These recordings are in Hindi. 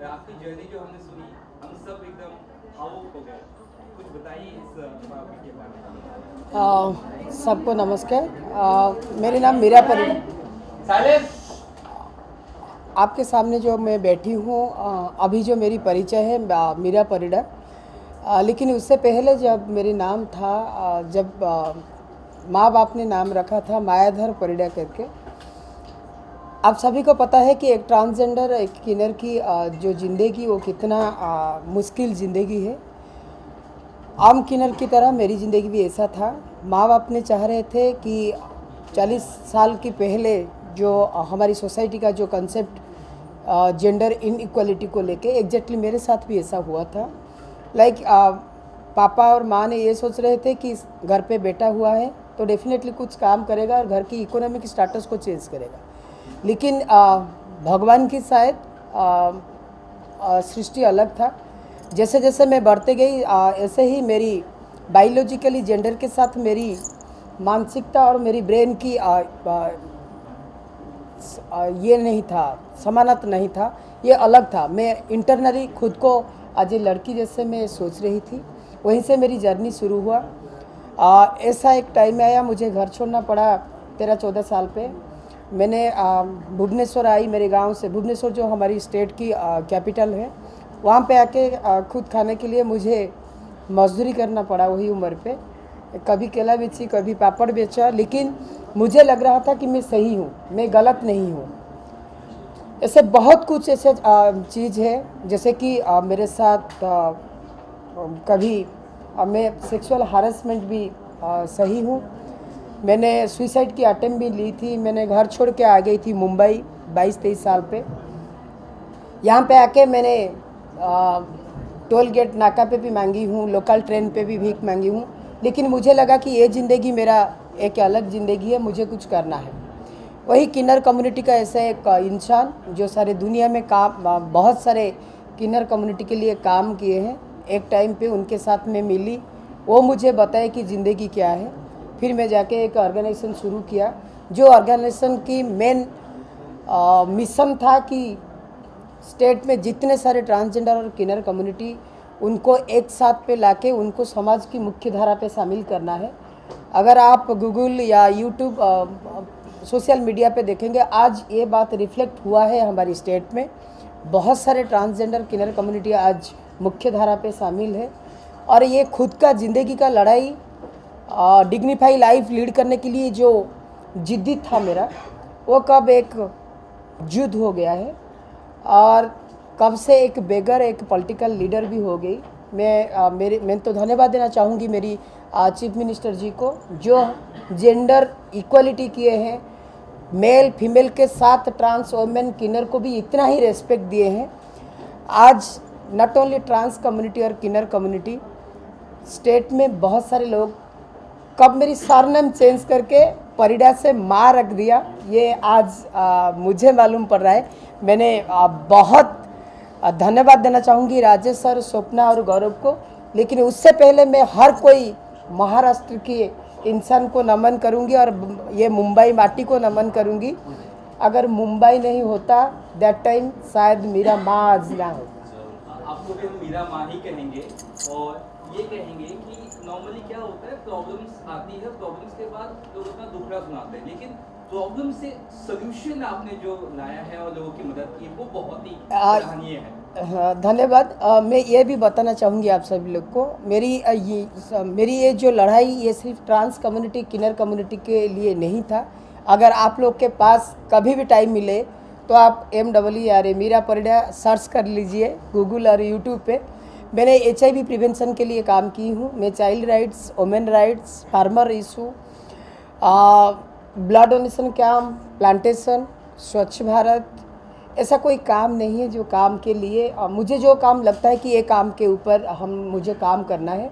आपकी जर्नी जो हमने सुनी, हम सब एकदम भावुक हो गए। कुछ बताइए इस मूवी के बारे में। सबको नमस्कार। मेरे नाम मीरा परिडा। आपके सामने जो मैं बैठी हूँ, अभी जो मेरी परिचय है मीरा परिडा। लेकिन उससे पहले जब मेरी नाम था, जब माँ बाप ने नाम रखा था मायाधर परिडा करके। आप सभी को पता है कि एक ट्रांसजेंडर एक किन्नर की जो ज़िंदगी वो कितना मुश्किल ज़िंदगी है। आम किन्नर की तरह मेरी ज़िंदगी भी ऐसा था। माँ बाप ने चाह रहे थे कि 40 साल के पहले जो हमारी सोसाइटी का जो कंसेप्ट जेंडर इनइक्वालिटी को लेके, एग्जैक्टली मेरे साथ भी ऐसा हुआ था। पापा और माँ ने ये सोच रहे थे कि घर पे बेटा हुआ है तो डेफिनेटली कुछ काम करेगा और घर की इकोनॉमिक स्टेटस को चेंज करेगा। लेकिन भगवान की शायद सृष्टि अलग था। जैसे जैसे मैं बढ़ते गई ऐसे ही मेरी बायोलॉजिकली जेंडर के साथ मेरी मानसिकता और मेरी ब्रेन की ये नहीं था, समानता नहीं था, ये अलग था। मैं इंटरनली खुद को आज लड़की जैसे मैं सोच रही थी। वहीं से मेरी जर्नी शुरू हुआ। ऐसा एक टाइम आया, मुझे घर छोड़ना पड़ा 13-14 साल पे। मैंने भुवनेश्वर आई, मेरे गांव से। भुवनेश्वर जो हमारी स्टेट की कैपिटल है, वहाँ पे आके खुद खाने के लिए मुझे मजदूरी करना पड़ा वही उम्र पे। कभी केला बेची, कभी पापड़ बेचा, लेकिन मुझे लग रहा था कि मैं सही हूँ, मैं गलत नहीं हूँ। ऐसे बहुत कुछ ऐसे चीज़ है, जैसे कि मेरे साथ कभी मैं सेक्सुअल हरासमेंट भी सही हूँ। मैंने सुसाइड की अटेम्प्ट भी ली थी। मैंने घर छोड़ के आ गई थी मुंबई 22-23 साल पे। यहाँ पे आके मैंने टोल गेट नाका पे भी मांगी हूँ, लोकल ट्रेन पे भी भीख मांगी हूँ, लेकिन मुझे लगा कि ये ज़िंदगी मेरा एक अलग ज़िंदगी है, मुझे कुछ करना है। वही किन्नर कम्युनिटी का ऐसा एक इंसान जो सारे दुनिया में काम, बहुत सारे किन्नर कम्युनिटी के लिए काम किए हैं, एक टाइम पे उनके साथ में मिली, वो मुझे बताए कि ज़िंदगी क्या है। फिर मैं जाके एक ऑर्गेनाइजेशन शुरू किया, जो ऑर्गेनाइजेशन की मेन मिशन था कि स्टेट में जितने सारे ट्रांसजेंडर और किन्नर कम्युनिटी, उनको एक साथ पे लाके उनको समाज की मुख्य धारा पे शामिल करना है। अगर आप गूगल या यूट्यूब सोशल मीडिया पे देखेंगे, आज ये बात रिफ्लेक्ट हुआ है हमारी स्टेट में। बहुत सारे ट्रांसजेंडर किन्नर कम्युनिटी आज मुख्य धारा पे शामिल है, और ये खुद का ज़िंदगी का लड़ाई, डिग्निफाई लाइफ लीड करने के लिए जो जिद्दी था मेरा, वो कब एक युद्ध हो गया है, और कब से एक बेगर, एक पॉलिटिकल लीडर भी हो गई। मैं तो धन्यवाद देना चाहूँगी मेरी चीफ मिनिस्टर जी को, जो जेंडर इक्वलिटी किए हैं, मेल फीमेल के साथ ट्रांस वोमेन किन्नर को भी इतना ही रेस्पेक्ट दिए हैं। आज नॉट ओनली ट्रांस कम्युनिटी और किन्नर कम्युनिटी, स्टेट में बहुत सारे लोग, कब मेरी सरनेम चेंज करके परिडा से माँ रख दिया, ये आज मुझे मालूम पड़ रहा है। मैंने बहुत धन्यवाद देना चाहूँगी राजेश सर, स्वप्ना और गौरव को, लेकिन उससे पहले मैं हर कोई महाराष्ट्र के इंसान को नमन करूँगी, और ये मुंबई माटी को नमन करूँगी। अगर मुंबई नहीं होता दैट टाइम, शायद मेरा माँ आज ना हो। आपको भी हम मीरा माँ ही कहेंगे, और ये कहेंगे कि नॉर्मली क्या होता है, प्रॉब्लम्स आती है, प्रॉब्लम्स के बाद लोग अपना दुखड़ा सुनाते हैं, लेकिन प्रॉब्लम से सोल्यूशन आपने जो लाया है और लोगों की मदद की, वो बहुत ही सराहनीय है। हाँ, धन्यवाद। मैं ये भी बताना चाहूँगी आप सभी लोग को, मेरी ये जो लड़ाई, ये सिर्फ ट्रांस कम्युनिटी किन्नर कम्युनिटी के लिए नहीं था। अगर आप लोग के पास कभी भी टाइम मिले तो आप MWRA मीरा परिडा सर्च कर लीजिए गूगल और यूट्यूब पे। मैंने HIV प्रिवेंशन के लिए काम की हूँ। मैं child rights, women rights, farmer issue, blood donation camp, plantation, स्वच्छ भारत, ऐसा कोई काम नहीं है जो काम के लिए मुझे जो काम लगता है कि ये काम के ऊपर मुझे काम करना है।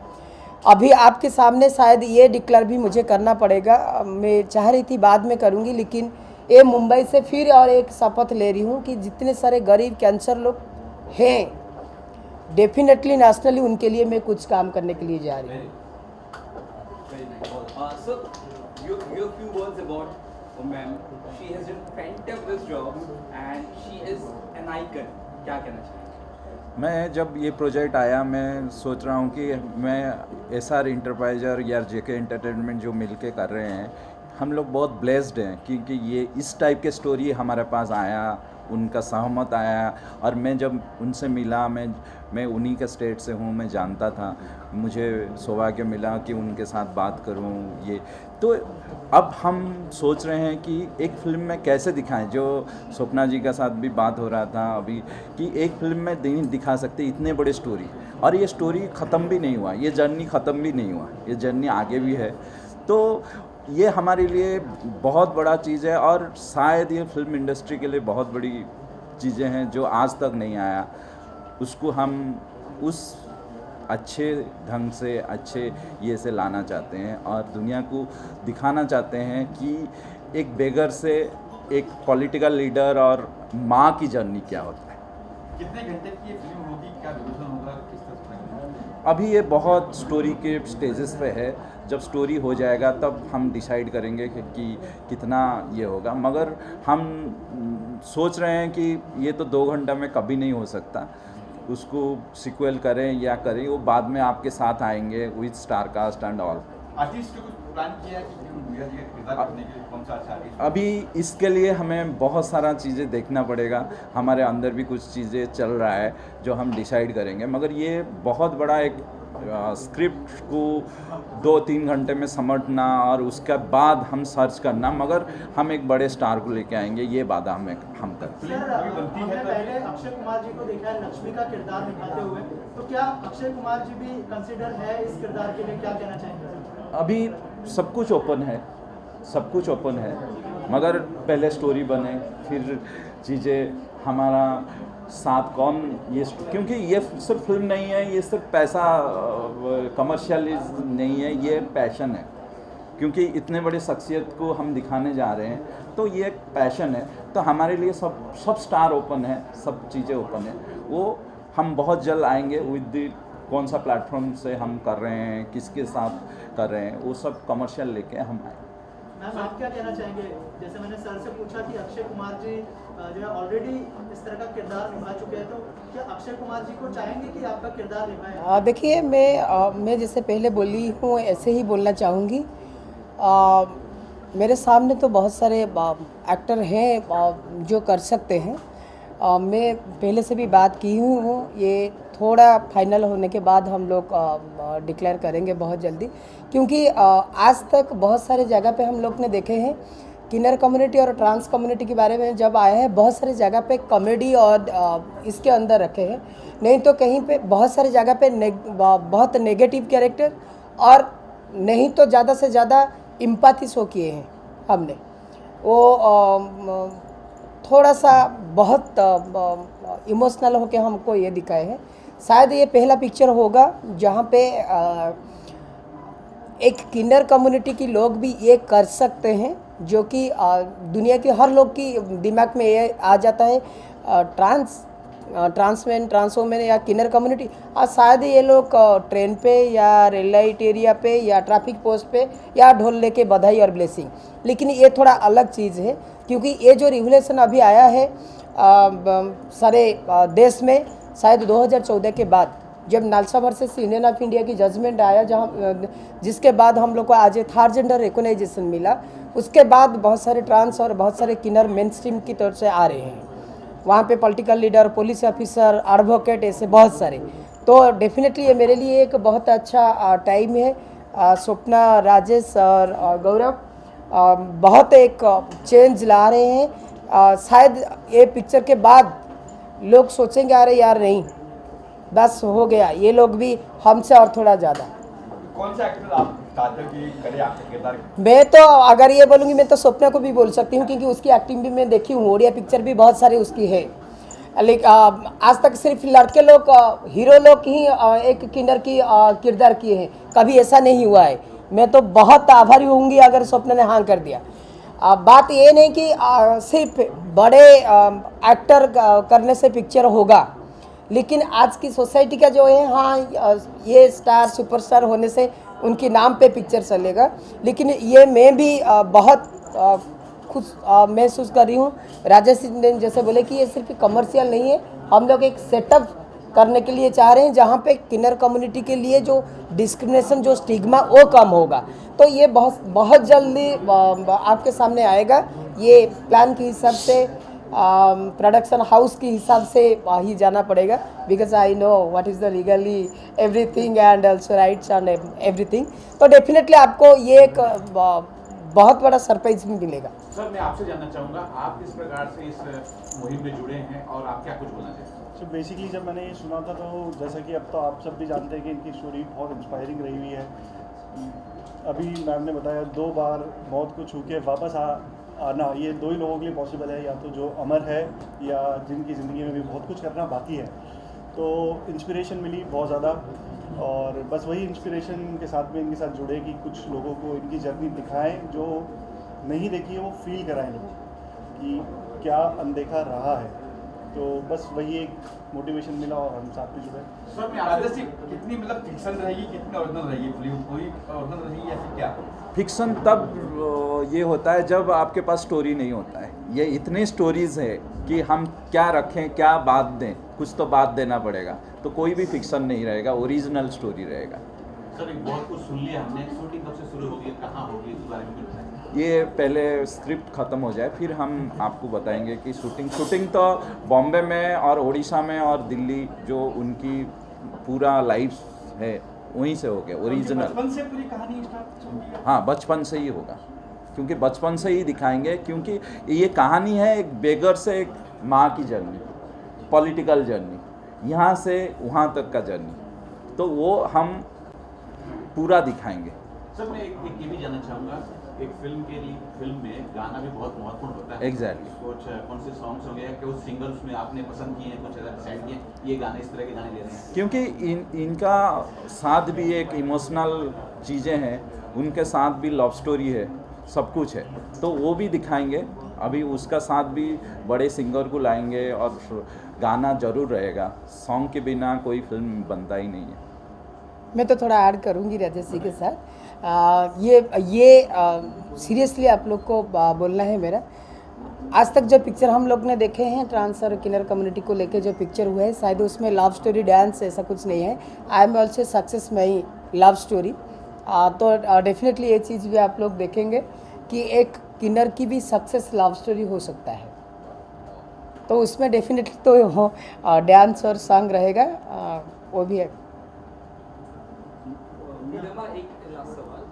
अभी आपके सामने शायद ये डिक्लेयर भी मुझे करना पड़ेगा, मैं चाह रही थी बाद में करूँगी, लेकिन ये मुंबई से फिर और एक शपथ ले रही हूँ कि जितने सारे गरीब कैंसर लोग हैं, डेफिनेटली नेशनली उनके लिए मैं कुछ काम करने के लिए जा रही हूँ। Your few words about ma'am. She has done fantabulous job and she is an icon. क्या कहना चाहिए? मैं जब ये प्रोजेक्ट आया, मैं सोच रहा हूँ कि मैं SR इंटरप्राइजर या JK एंटरटेनमेंट जो मिलके कर रहे हैं, हम लोग बहुत ब्लेस्ड हैं, क्योंकि ये इस टाइप के स्टोरी हमारे पास आया, उनका सहमत आया, और मैं जब उनसे मिला, मैं उन्हीं के स्टेट से हूँ, मैं जानता था, मुझे सौभाग्य मिला कि उनके साथ बात करूँ। ये तो अब हम सोच रहे हैं कि एक फ़िल्म में कैसे दिखाएं, जो स्वप्ना जी का साथ भी बात हो रहा था अभी, कि एक फ़िल्म में नहीं दिखा सकते इतने बड़े स्टोरी, और ये स्टोरी ख़त्म भी नहीं हुआ, ये जर्नी ख़त्म भी नहीं हुआ, ये जर्नी आगे भी है। तो ये हमारे लिए बहुत बड़ा चीज़ है, और शायद ये फिल्म इंडस्ट्री के लिए बहुत बड़ी चीज़ें हैं जो आज तक नहीं आया, उसको हम उस अच्छे ढंग से, अच्छे ये से लाना चाहते हैं, और दुनिया को दिखाना चाहते हैं कि एक बेगर से एक पॉलिटिकल लीडर और माँ की जर्नी क्या होता है। कितने घंटे की ये फिल्म होगी, क्या ड्यूरेशन होगा, किस तरह? अभी ये बहुत स्टोरी के स्टेजेस पे है, जब स्टोरी हो जाएगा तब हम डिसाइड करेंगे कि कितना ये होगा, मगर हम सोच रहे हैं कि ये तो 2 घंटा में कभी नहीं हो सकता, उसको सिक्वल करें या करें, वो बाद में आपके साथ आएंगे with star cast and all. Artist को कुछ प्लान किया है कि मीरा जी का किरदार करने के लिए कौन सा अच्छा अभी इसके लिए हमें बहुत सारा चीज़ें देखना पड़ेगा, हमारे अंदर भी कुछ चीज़ें चल रहा है जो हम डिसाइड करेंगे, मगर ये बहुत बड़ा एक स्क्रिप्ट को 2-3 घंटे में समझना और उसके बाद हम सर्च करना, मगर हम एक बड़े स्टार को लेके आएंगे, ये वादा हम करते हैं। सर, हमने पहले अक्षय कुमार जी को देखा है लक्ष्मी का किरदार निभाते हुए, तो क्या अक्षय कुमार जी भी कंसिडर है इस किरदार के लिए, क्या कहना चाहेंगे? अभी सब कुछ ओपन है, सब कुछ ओपन है, मगर पहले स्टोरी बने, फिर चीज़ें हमारा साथ कौन ये, क्योंकि ये सिर्फ फिल्म नहीं है, ये सिर्फ पैसा कमर्शियलाइज नहीं है, ये पैशन है, क्योंकि इतने बड़े शख्सियत को हम दिखाने जा रहे हैं, तो ये एक पैशन है। तो हमारे लिए सब स्टार ओपन है, सब चीज़ें ओपन है। वो हम बहुत जल्द आएंगे विद द कौन सा प्लेटफॉर्म से हम कर रहे हैं, किसके साथ कर रहे हैं, वो सब कमर्शियल लेके हम आएंगे। मैम, आप क्या कहना चाहेंगे? जैसे मैंने सर से पूछा कि अक्षय कुमार जी जो है ऑलरेडी इस तरह का किरदार निभा चुके हैं, तो क्या अक्षय कुमार जी को चाहेंगे कि आपका किरदार निभाएं? देखिए, मैं जैसे पहले बोली हूँ ऐसे ही बोलना चाहूँगी। मेरे सामने तो बहुत सारे एक्टर हैं जो कर सकते हैं। मैं पहले से भी बात की हूँ, ये थोड़ा फाइनल होने के बाद हम लोग डिक्लेयर करेंगे बहुत जल्दी, क्योंकि आज तक बहुत सारे जगह पे हम लोग ने देखे हैं, किन्नर कम्युनिटी और ट्रांस कम्युनिटी के बारे में जब आया है, बहुत सारे जगह पे कॉमेडी और इसके अंदर रखे हैं, नहीं तो कहीं पे बहुत सारे जगह पे बहुत नेगेटिव कैरेक्टर, और नहीं तो ज़्यादा से ज़्यादा इम्पैथी शो किए हैं हमने। वो थोड़ा सा बहुत इमोशनल होके हमको ये दिखाए हैं। शायद ये पहला पिक्चर होगा जहाँ पे एक किन्नर कम्युनिटी की लोग भी ये कर सकते हैं, जो कि दुनिया के हर लोग की दिमाग में ये आ जाता है, ट्रांसमैन, ट्रांसवोमेन या किन्नर कम्युनिटी। और शायद ये लोग ट्रेन पे या रेल लाइट एरिया पे या ट्रैफिक पोस्ट पे या ढोल लेके बधाई और ब्लेसिंग, लेकिन ये थोड़ा अलग चीज़ है, क्योंकि ये जो रिवोल्यूशन अभी आया है सारे देश में, शायद 2014 के बाद जब NALSA versus union of India की जजमेंट आया, जिसके बाद हम लोग को आज थर्ड जेंडर रिकॉग्नाइजेशन मिला, उसके बाद बहुत सारे ट्रांस और बहुत सारे किन्नर मेन स्ट्रीम की तरफ से आ रहे हैं। वहाँ पे political leader, police officer, advocate, ऐसे बहुत सारे। तो डेफिनेटली ये मेरे लिए एक बहुत अच्छा टाइम है। स्वप्ना, राजेश और गौरव बहुत एक चेंज ला रहे हैं। शायद ये पिक्चर के बाद लोग सोचेंगे, अरे यार नहीं, बस हो गया, ये लोग भी हमसे और थोड़ा ज़्यादा। कौन सा एक्टर आप चाहते हो कि करे आपका किरदार? मैं तो अगर ये बोलूँगी, मैं तो स्वप्ना को भी बोल सकती हूँ, क्योंकि उसकी एक्टिंग भी मैं देखी हूँ, ओडिया पिक्चर भी बहुत सारी उसकी है। लेकिन आज तक सिर्फ लड़के लोग, हीरो लोग ही एक किन्नर की किरदार किए हैं, कभी ऐसा नहीं हुआ है। मैं तो बहुत आभारी होंगी अगर स्वप्ना ने हाँ कर दिया। बात ये नहीं कि सिर्फ बड़े एक्टर करने से पिक्चर होगा, लेकिन आज की सोसाइटी का जो है, हाँ ये स्टार सुपरस्टार होने से उनके नाम पे पिक्चर चलेगा। लेकिन ये मैं भी बहुत खुश महसूस कर रही हूँ। राजेश ने जैसे बोले कि ये सिर्फ कमर्शियल नहीं है, हम लोग एक सेटअप करने के लिए चाह रहे हैं जहाँ पे किन्नर कम्युनिटी के लिए जो डिस्क्रिमिनेशन, जो स्टिग्मा, वो कम होगा। तो ये बहुत जल्दी आपके सामने आएगा। ये प्लान के हिसाब से, प्रोडक्शन हाउस के हिसाब से ही जाना पड़ेगा, because I know what is the legally everything and also rights and everything. तो डेफिनेटली आपको ये एक बहुत बड़ा सरप्राइज भी मिलेगा। सर, मैं आपसे जानना चाहूँगा, आप किस प्रकार से इस मुहिम में जुड़े हैं और आप क्या कुछ बोलना चाहते हैं? सो बेसिकली जब मैंने ये सुना था, तो जैसा कि अब तो आप सब भी जानते हैं कि इनकी स्टोरी बहुत इंस्पायरिंग रही हुई है। अभी मैम ने बताया 2 बार मौत को छू के वापस आना, ये 2 ही लोगों के लिए पॉसिबल है, या तो जो अमर है या जिनकी ज़िंदगी में भी बहुत कुछ करना बाकी है। तो इंस्पिरेशन मिली बहुत ज़्यादा, और बस वही इंस्पिरेशन के साथ में इनके साथ जुड़े कि कुछ लोगों को इनकी जर्नी दिखाएं, जो नहीं देखी है वो फील कराएं लोगों को कि क्या अनदेखा रहा है। तो बस वही एक मोटिवेशन मिला और हम साथ में जुड़े। सर, मैं आपसे कितनी मतलब फिक्शन रहेगी, कितनी ओरिजिनल रहेगी फिल्म? पूरी ओरिजिनल रहेगी या फिर क्या? फिक्सन तब ये होता है जब आपके पास स्टोरी नहीं होता है। ये इतनी स्टोरीज़ है कि हम क्या रखें, क्या बात दें, कुछ तो बात देना पड़ेगा। तो कोई भी फिक्सन नहीं रहेगा, ओरिजिनल स्टोरी रहेगा। सर, एक बहुत कुछ सुन लिया हमने, शूटिंग कब से शुरू होगी, कहाँ होगी, इस बारे में कुछ बताएं। ये पहले स्क्रिप्ट ख़त्म हो जाए, फिर हम आपको बताएंगे कि शूटिंग तो बॉम्बे में और उड़ीसा में और दिल्ली जो उनकी पूरा लाइफ है वहीं से हो गया ओरिजिनल। बचपन से पूरी कहानी स्टार्ट होगी? हाँ, बचपन से ही होगा, क्योंकि बचपन से ही दिखाएंगे, क्योंकि ये कहानी है एक बेगर से एक माँ की जर्नी, पॉलिटिकल जर्नी, यहाँ से वहाँ तक का जर्नी, तो वो हम पूरा दिखाएंगे। सर मैं एक ये भी जानना चाहूँगा, एक फिल्म में गाना भी बहुत महत्वपूर्ण होता है। Exactly. कुछ कौन से सॉन्ग्स हो गए, कुछ सिंगर्स में आपने पसंद किए हैं, कुछ ऐसा डिसाइड किए ये गाने, इस तरह के गाने ले रहे हैं? क्योंकि इनका साथ भी एक इमोशनल चीज़ें हैं, उनके साथ भी लव स्टोरी है, सब कुछ है, तो वो भी दिखाएंगे। अभी उसका साथ भी बड़े सिंगर को लाएंगे और गाना ज़रूर रहेगा, सॉन्ग के बिना कोई फिल्म बनता ही नहीं है। मैं तो थोड़ा ऐड करूंगी राजेश जी के साथ। ये सीरियसली आप लोग को बोलना है मेरा, आज तक जो पिक्चर हम लोग ने देखे हैं ट्रांस और किन्नर कम्युनिटी को लेके जो पिक्चर हुआ है, शायद उसमें लव स्टोरी डांस ऐसा कुछ नहीं है। I am also success my love story. तो डेफिनेटली ये चीज़ भी आप लोग देखेंगे कि एक किन्नर की भी सक्सेस लव स्टोरी हो सकता है, तो उसमें डेफिनेटली तो डांस और सॉन्ग रहेगा, वो भी है। मीरा, एक लास्ट सवाल,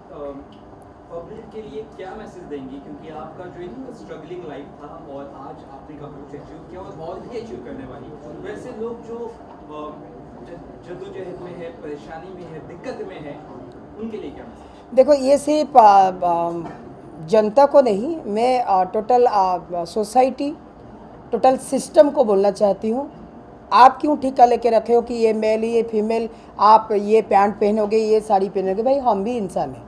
पब्लिक के लिए क्या मैसेज देंगी, क्योंकि आपका जो एक स्ट्रगलिंग लाइफ था और आज आपने काफ़ी कुछ अचीव किया और और भी अचीव करने वाली, वैसे लोग जो जद्दोजहद में है, परेशानी में है, दिक्कत में है, उनके लिए क्या मैसेज? देखो, ये सिर्फ जनता को नहीं, मैं टोटल सोसाइटी, टोटल सिस्टम को बोलना चाहती हूँ। आप क्यों ठेका लेके रखे हो कि ये मेल, ये फीमेल, आप ये पैंट पहनोगे, ये साड़ी पहनोगे? भाई, हम भी इंसान हैं,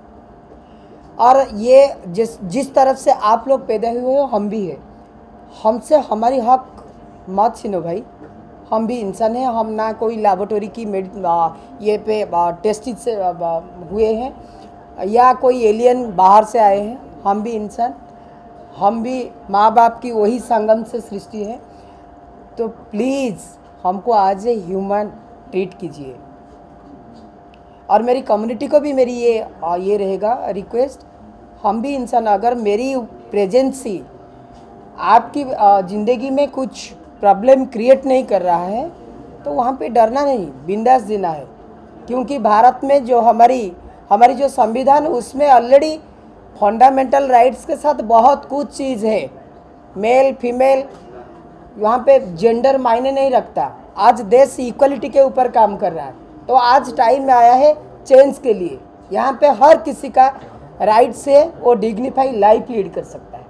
और ये जिस तरफ से आप लोग पैदा हुए हो, हम भी हैं। हमसे हमारी हक मत छीनो भाई, हम भी इंसान हैं। हम ना कोई लैबोरेटरी की ये पे टेस्ट से हुए हैं या कोई एलियन बाहर से आए हैं, हम भी इंसान, हम भी माँ बाप की वही संगम से सृष्टि है। तो प्लीज़ हमको आज ए ह्यूमन ट्रीट कीजिए। और मेरी कम्युनिटी को भी मेरी ये रहेगा रिक्वेस्ट, हम भी इंसान, अगर मेरी प्रेजेंसी आपकी ज़िंदगी में कुछ प्रॉब्लम क्रिएट नहीं कर रहा है, तो वहाँ पे डरना नहीं, बिंदास जीना है। क्योंकि भारत में जो हमारी जो संविधान, उसमें ऑलरेडी फंडामेंटल राइट्स के साथ बहुत कुछ चीज़ है। मेल फीमेल, वहाँ पे जेंडर मायने नहीं रखता। आज देश इक्वलिटी के ऊपर काम कर रहा है, तो आज टाइम में आया है चेंज के लिए। यहाँ पे हर किसी का राइट से वो डिग्निफाई लाइफ लीड कर सकता है।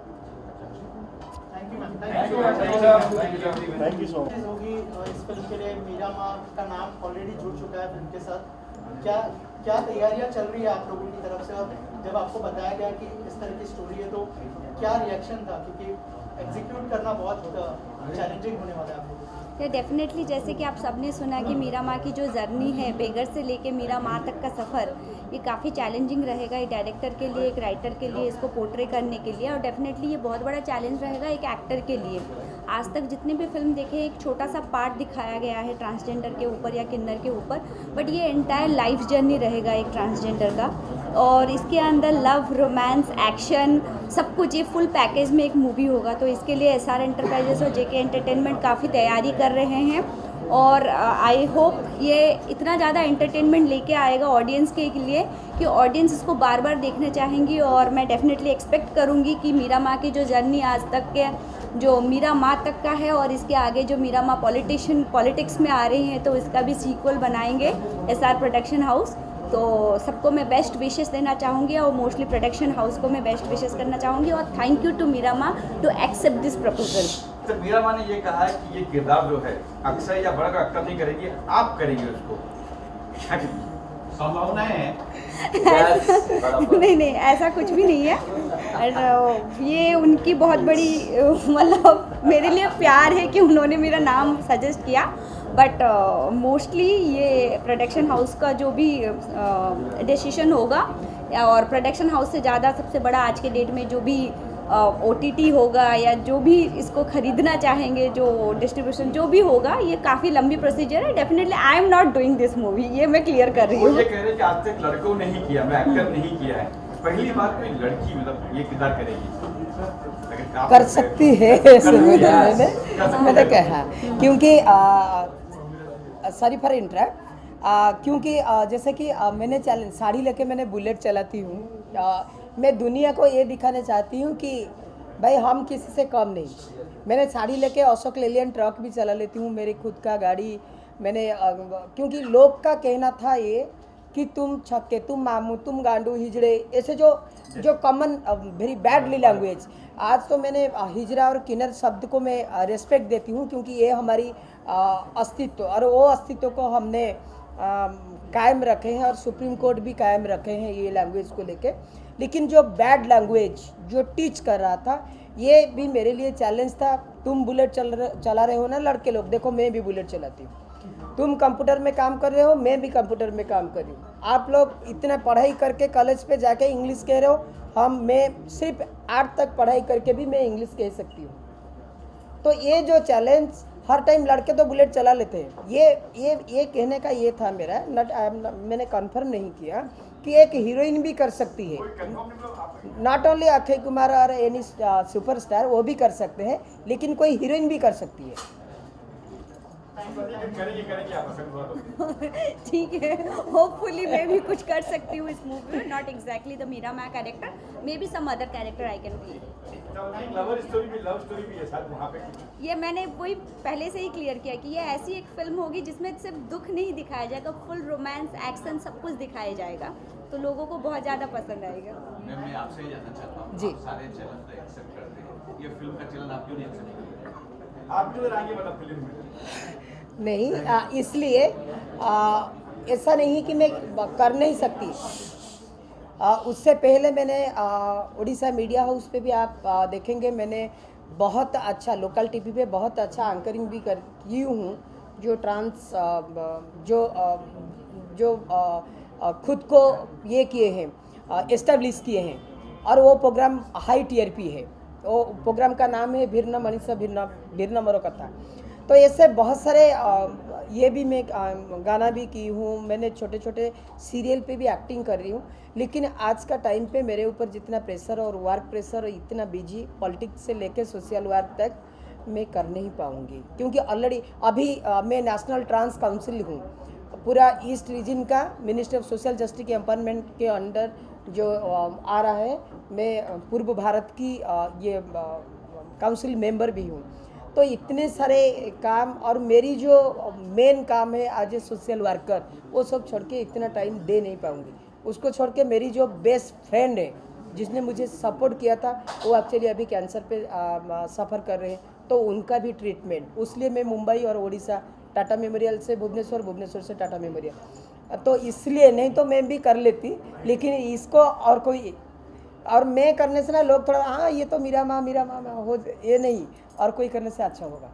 Thank you so much. होगी इस फिल्म के लिए, मीरा माँ का नाम ऑलरेडी जुड़ चुका है फिल्म के साथ। क्या तैयारियां चल रही है आप लोगों की तरफ से, और जब आपको बताया गया कि इस तरह की स्टोरी है तो क्या रिएक्शन था, क्योंकि एग्जीक्यूट करना बहुत चैलेंजिंग होने वाला है आप लोगों को? डेफिनेटली, जैसे कि आप सबने सुना कि मीरा माँ की जो जर्नी है, बेगर से लेके मीरा माँ तक का सफ़र, ये काफ़ी चैलेंजिंग रहेगा एक डायरेक्टर के लिए, एक राइटर के लिए, इसको पोर्ट्रे करने के लिए। और डेफिनेटली ये बहुत बड़ा चैलेंज रहेगा एक एक्टर के लिए। आज तक जितने भी फिल्म देखे, एक छोटा सा पार्ट दिखाया गया है ट्रांसजेंडर के ऊपर या किन्नर के ऊपर, बट ये एंटायर लाइफ जर्नी रहेगा एक ट्रांसजेंडर का। और इसके अंदर लव, रोमांस, एक्शन, सब कुछ, ये फुल पैकेज में एक मूवी होगा। तो इसके लिए एसआर एंटरप्राइजेस और जेके एंटरटेनमेंट काफ़ी तैयारी कर रहे हैं, और आई होप ये इतना ज़्यादा एंटरटेनमेंट लेके आएगा ऑडियंस के लिए कि ऑडियंस इसको बार बार देखना चाहेंगी। और मैं डेफिनेटली एक्सपेक्ट करूँगी कि मीरा माँ की जो जर्नी आज तक के, जो मीरा माँ तक का है, और इसके आगे जो मीरा माँ पॉलिटिक्स में आ रही हैं, तो इसका भी सीक्वल बनाएंगे एसआर प्रोडक्शन हाउस। तो सबको मैं बेस्ट विशेस देना चाहूँगी, और मोस्टली प्रोडक्शन हाउस को मैं बेस्ट विशेस करना चाहूँगी। और थैंक यू टू मीरा माँ टू एक्सेप्ट दिस प्रपोजल। तो मीरा माँ ने ये कहा है कि ये किरदार जो है अक्षय या बड़ा एक्टर नहीं करेंगे, आप करेंगे उसको, संभावनाएं हैं? नहीं, ऐसा कुछ भी नहीं है। और ये उनकी बहुत बड़ी मतलब मेरे लिए प्यार है कि उन्होंने मेरा नाम सजेस्ट किया। बट मोस्टली ये प्रोडक्शन हाउस का जो भी डिसीजन होगा, और प्रोडक्शन हाउस से ज़्यादा सबसे बड़ा आज के डेट में जो भी OTT होगा, या जो भी इसको ख़रीदना चाहेंगे, जो डिस्ट्रीब्यूशन जो भी होगा, ये काफ़ी लंबी प्रोसीजर है। Definitely I am not doing this movie, ये मैं क्लियर कर रही हूँ। ये कह रहे हैं कि आज तक लड़कों ने ही किया, मैं एक्टर नहीं किया है, पहली बार कोई लड़की मतलब ये किरदार करेगी अगर आप कर सकती है ऐसे मैंने कहा, क्योंकि सॉरी फॉर इंटरप्ट, क्योंकि जैसे कि मैंने चैलेंज साड़ी लेके मैंने बुलेट चलाती हूँ। मैं दुनिया को ये दिखाना चाहती हूँ कि भाई हम किसी से कम नहीं। मैंने साड़ी लेके अशोक लेलैंड ट्रक भी चला लेती हूँ, मेरी खुद का गाड़ी मैंने क्योंकि लोग का कहना था ये कि तुम छक्के, तुम मामू, तुम गांडू, हिजड़े, ऐसे जो कॉमन वेरी बैडली लैंग्वेज। आज तो मैंने हिजड़ा और किन्नर शब्द को मैं रेस्पेक्ट देती हूँ, क्योंकि ये हमारी अस्तित्व और वो अस्तित्व को हमने कायम रखे हैं और सुप्रीम कोर्ट भी कायम रखे हैं ये लैंग्वेज को लेके। लेकिन जो बैड लैंग्वेज जो टीच कर रहा था, ये भी मेरे लिए चैलेंज था। तुम बुलेट चला रहे हो ना लड़के लोग, देखो मैं भी बुलेट चलाती हूँ। तुम कंप्यूटर में काम कर रहे हो, मैं भी कंप्यूटर में काम कर रही हूँ। आप लोग इतना पढ़ाई करके कॉलेज पे जाके इंग्लिश कह रहे हो, मैं सिर्फ 8 तक पढ़ाई करके भी मैं इंग्लिश कह सकती हूँ। तो ये जो चैलेंज, हर टाइम लड़के तो बुलेट चला लेते हैं, ये कहने का ये था मेरा। मैंने कंफर्म नहीं किया कि एक हीरोइन भी कर सकती है, नॉट ओनली अक्षय कुमार और एनी सुपरस्टार, वो भी कर सकते हैं, लेकिन कोई हीरोइन भी कर सकती है। ठीक है, होपफुली मैं भी कुछ कर सकती हूँ इस मूवी में। Not exactly the Meera Maa character, may be some other character I can play. Love story भी है साथ वहाँ पे कुछ। ये मैंने वही पहले से ही क्लियर किया कि ये ऐसी एक फिल्म होगी जिसमें सिर्फ दुख नहीं दिखाया जाएगा, फुल रोमांस, एक्शन सब कुछ दिखाया जाएगा, तो लोगों को बहुत ज़्यादा पसंद आएगा। मैं आपसे ही जानना चाहता हूँ, जी। आप सारे चैनल तो एक्सेप्ट करते हैं, ये फिल्म का चैनल आप क्यों नहीं एक्सेप्ट करते? आप क्यों आगे मतलब फिल्म में नहीं, इसलिए ऐसा नहीं कि मैं कर नहीं सकती। उससे पहले मैंने उड़ीसा मीडिया हाउस पे भी आप देखेंगे, मैंने बहुत अच्छा लोकल टीवी पे बहुत अच्छा एंकरिंग भी की हूँ, जो ट्रांस जो खुद को ये किए हैं, एस्टेब्लिश किए हैं, और वो प्रोग्राम हाई टीआरपी है। वो प्रोग्राम का नाम है भिन्न मनीषा भिन्न मरो कथा। तो ऐसे बहुत सारे ये भी मैं गाना भी की हूँ, मैंने छोटे छोटे सीरियल पे भी एक्टिंग कर रही हूँ। लेकिन आज का टाइम पे मेरे ऊपर जितना प्रेशर और वर्क प्रेशर और इतना बिजी, पॉलिटिक्स से लेके सोशल वर्क तक मैं कर नहीं पाऊँगी, क्योंकि ऑलरेडी अभी मैं नेशनल ट्रांस काउंसिल हूँ, पूरा ईस्ट रीजन का ministry of social justice empowerment के अंडर जो आ रहा है। मैं पूर्व भारत की ये काउंसिल मेंबर भी हूँ। तो इतने सारे काम, और मेरी जो मेन काम है आज ए सोशल वर्कर, वो सब छोड़ के इतना टाइम दे नहीं पाऊँगी। उसको छोड़ के मेरी जो बेस्ट फ्रेंड है जिसने मुझे सपोर्ट किया था, वो एक्चुअली अभी कैंसर पे सफ़र कर रहे हैं, तो उनका भी ट्रीटमेंट, उसलिए मैं मुंबई और उड़ीसा टाटा मेमोरियल से भुवनेश्वर, भुवनेश्वर से टाटा मेमोरियल, तो इसलिए नहीं तो मैं भी कर लेती। लेकिन इसको और कोई, और मैं करने से ना लोग थोड़ा हाँ ये तो मीरा माँ हो, ये नहीं, और कोई करने से अच्छा होगा।